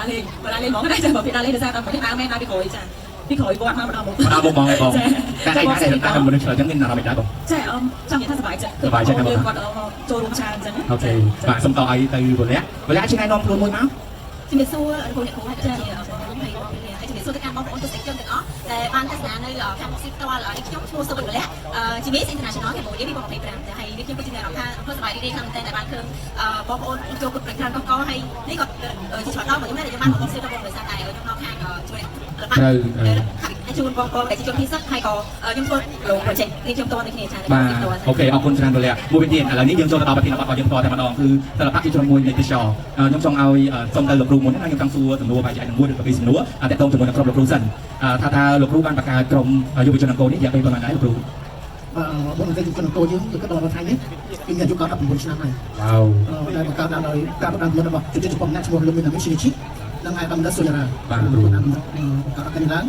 lên món cái nàyจะบอกพี่ดาเล่จะทราบตามพี่ดาแม่ดาพี่ขอยจ้ะพี่ขอยบอลมาดาหมดมองไงบอลแต่ไอ้ได้มันเฉยจังเงินเราไม่ได้บอลใช่trong nhữngท่าสบายจ้ะcònโจรวงชาญจ้ะโอเคvà xong tao ấy từ vừa lẽ trên này non luôn môi máu ជំរាបសួរលោកអ្នកគ្រូចា៎ជំរាបសួរទៅកាន់បងប្អូនទស្សនិកជនទាំងអស់ដែលបានទស្សនានៅខាងមុខស៊ីផ្ទាល់នេះខ្ញុំឈ្មោះសុវិតម្លាក់ជាមីស International Cambodia 2025ចាហើយនេះខ្ញុំក៏ជាអ្នករំខានធ្វើសប្បាយរីករាយខ្លាំងមែនតើបានឃើញបងប្អូនចូលគ្រប់ប្រចាំកកហើយនេះក៏ជាឆ្លងដល់មកខ្ញុំដែរខ្ញុំបានមកស៊ីទៅបងដោយសារតែខ្ញុំនៅខាងជួយត្រូវជួនបងប្អូនដែលជាជនភៀសសិទ្ធហើយក៏ខ្ញុំធ្វើលោក project នេះខ្ញុំតទៅគ្នាចា៎បាទអូខេអរគុណច្រើនលោកមួយវិញទៀតឥឡូវនេះយើងចូលទៅដល់ប្រធានបទរបស់យើងផ្ទាល់តែម្ដងគឺសិល្បៈជាជំនួយនៃទេសចរខ្ញុំចង់ឲ្យសូមទៅលោកគ្រូមុនណាខ្ញុំចង់សួរសំណួរបែបយ៉ាងមួយឬក៏ពីសំណួរតែតទៅជាមួយនឹងក្រុមលោកគ្រូសិនថាលោកគ្រូបានបង្កើតក្រុមយុវជនអង្គរនេះរយៈពេលប្រហែលដែរលោកគ្រូបងតែយុវជនអង្គរយើងគឺដល់ថ្ងៃនេះគឺមានអាយុ19ឆ្នាំហើយដែលបង្កើតដោយការផ្ដល់លទ្ធរបស់ជំនាញចំពោះអ្នកឈ្មោះលោកមានវិជ្ជាជីវនិងអាយបានដល់សុញរាបាទគ្រូបង្កើតកាលឡើង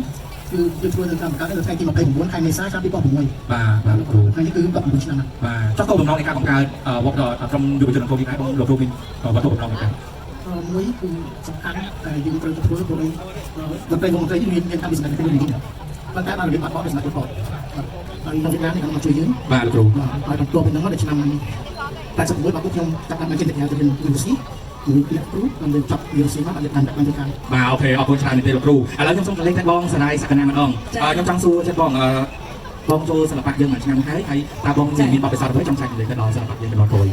គឺយើងធ្វើនៅតាមបង្កើតនៅថ្ងៃទី29ខែមេសាឆ្នាំ2006បាទលោកគ្រូថ្ងៃនេះគឺ19ឆ្នាំបាទចុះគោលបំណងនៃការបង្កើតវត្តក្រុមយុវជនអង្គរនេះដែរបងលោកគ្រូមានវត្ថុបំណងដែរមួយគឺសំខាន់តែយើងត្រូវធ្វើព្រោះដល់ពេលវងត្រីមានការវិស័យក្នុងនេះប៉ុន្តែបានរៀបបាត់បោះដោយសារទៅគាត់ហើយនៅទីណានេះគាត់មកជួយយើងបាទលោកគ្រូហើយបន្ទាប់ពីនោះដល់ឆ្នាំ86បាទខ្ញុំចាប់បានមកជាអ្នកទៅរៀនវិទ្យាគឺអ្នកគ្រូបានរៀនចប់វិទ្យាមកបានតាមបានទៅខាងបាទអូខេអរគុណច្រើនទេលោកគ្រូឥឡូវខ្ញុំសូមជម្រាបតែបងសារាយសក្តានម្ដងខ្ញុំចង់សួរចិត្តបងចូលសិល្បៈយើងមួយឆ្នាំហើយតើបងមានបទពិសោធន៍អ្វីចង់ចែករំលែកទៅដល់សិល្បៈយើងដល់ក្រោយ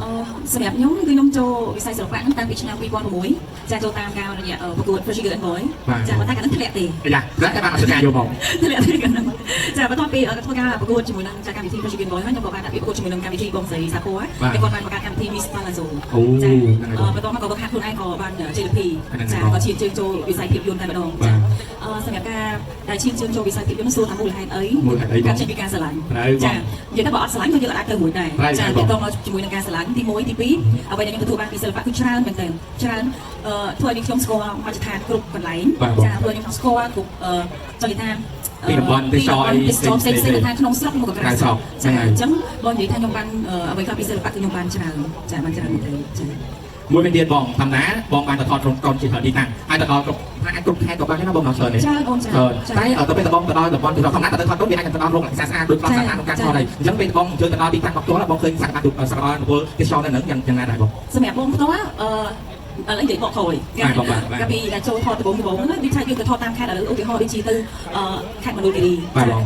សម្រាប់ខ្ញុំគឺខ្ញុំចូលវិស័យសិល្បៈហ្នឹងតាំងពីឆ្នាំ2006ចាចូលតាមការរយៈប្រកួត Fresh Girl and Boy ចាប៉ុន្តែកាលនោះធ្លាក់ទេយ៉ាធ្លាក់តែបានអត់ការយកបងធ្លាក់ទេកាលនោះចាបន្ទាប់ពីធ្វើការប្រកួតជាមួយនឹងកម្មវិធី Fresh Girl and Boy ហើយខ្ញុំក៏បានដាក់ប្រកួតជាមួយនឹងកម្មវិធីបងស្រីសាពរហើយគាត់បានបង្កើតកម្មវិធី Miss Palazzo ចាបន្ទាប់មកក៏ខាត់ខ្លួនឯងក៏បានជ័យលាភីចាក៏ឈានជើងចូលវិស័យភាពយន្តតែម្ដងចាសម្រាប់ការដែលឈានជើងចូលវិស័យភាពយន្តសួរថាមូលហេតុអីការចេញពីការស្រឡាញ់ចានិយាយទៅបើអត់ស្រឡាញ់ក៏យើងអាចទៅមួយដែរចាទាក់ទងជាមួយនឹងការស្រឡាញ់ទី1ទី2អ្វីដែលខ្ញុំទទួលបានពីសិល្បៈគឺច្រើនមែនទែនច្រើនធ្វើឲ្យខ្ញុំស្គាល់មជ្ឈដ្ឋានគ្រប់កន្លែងចាធ្វើឲ្យខ្ញុំស្គាល់គ្រប់ចលនាពីតំបន់ទេសចរផ្សេងៗថាក្នុងស្រុកមកក្រៅស្រុកចាអញ្ចឹងបងនិយាយថាខ្ញុំបានអ្វីខ្លះពីសិល្បៈគឺខ្ញុំបានច្រើនចាបានច្រើនមែនទែនចាមួយវិញទៀតបងធម្មតាបងបានទៅថតក្រុមជាទីតាំងហើយទៅដល់គ្រប់ខេត្តក៏បានដែរណាបងដល់ច្រើនទេច្រើនបងច្រើនតែទៅពេលបងទៅដល់តំបន់ទីធម្មតាទៅថតក្រុមវាអាចទៅដល់រោងស្អាតដូចផ្លូវស្អាតក្នុងការថតហើយអញ្ចឹងពេលបងជើងទៅដល់ទីតាំងផ្ទាល់បងឃើញសកម្មភាពសកម្មភាពទេសចរនៅនឹងយ៉ាងណាដែរបងសម្រាប់បងផ្ទាល់ឥឡូវនិយាយបកក្រោយកាលពីដែលចូលថតដំបូងហ្នឹងវាថាយើងទៅថតតាមខេត្តឥឡូវឧទាហរណ៍ដូចជាទៅខេត្តមណ្ឌលគិរី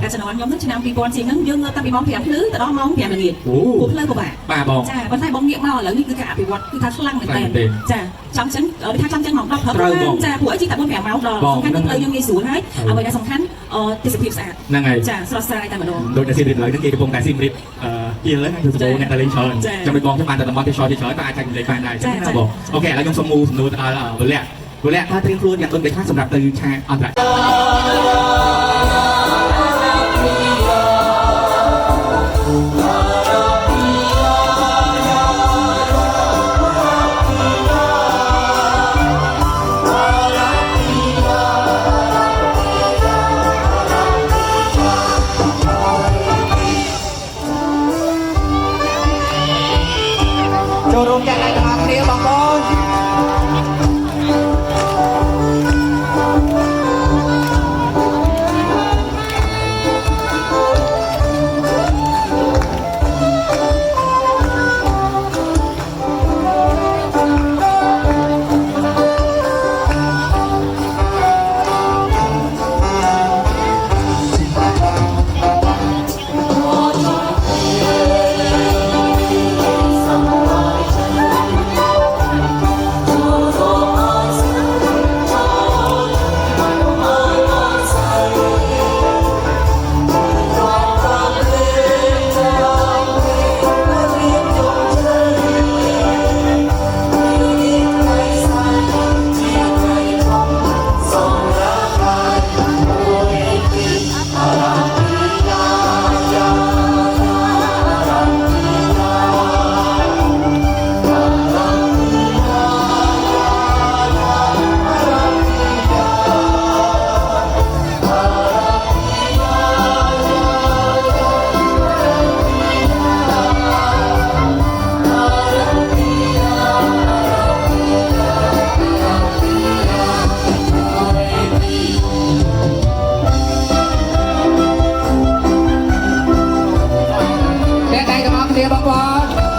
ការចំណានខ្ញុំហ្នឹងឆ្នាំ2000ជាងហ្នឹងយើងតាំងពីម៉ោង5ភ្លឺទៅដល់ម៉ោង5ល្ងាចព្រោះផ្លូវពិបាកបាទបងចាប៉ុន្តែបងងាកមកឥឡូវនេះគឺការអភិវឌ្ឍគឺថាខ្លាំងមែនតើចាចង់ចឹងថាចង់ចឹងម៉ោង10ព្រឹកចាព្រោះអីជីតែ4 5ម៉ោងដល់សំខាន់ផ្លូវយើងងាយស្រួលហើយអ្វីដែលសំខាន់ទេសភាពស្អាតហ្នឹងហើយចាស្រស់ស្រាយតែម្ដងដូចតែស៊ីរីឥឡូវហ្នឹងគេកំពុងតែស៊ីមរៀបជាលើហ្នឹងគឺសម្បូរអ្នកតែលេងច្រើនចាំដូចបងខ្ញុំបានទៅតំបន់ទេសចរច្រើនក៏អាចចាញ់លេងបានដែរចឹងណាបងអូខេឥឡូវខ្ញុំសូមមូសំណួរទៅដល់វលៈថាត្រៀមខ្លួនយ៉ាងដូចខ្លះសម្រាប់ទៅឆាកអន្តរជាតិចូលរួមចាក់ឲ្យទាំងអស់គ្នាបងប្អូន គ្នាបងប្អូន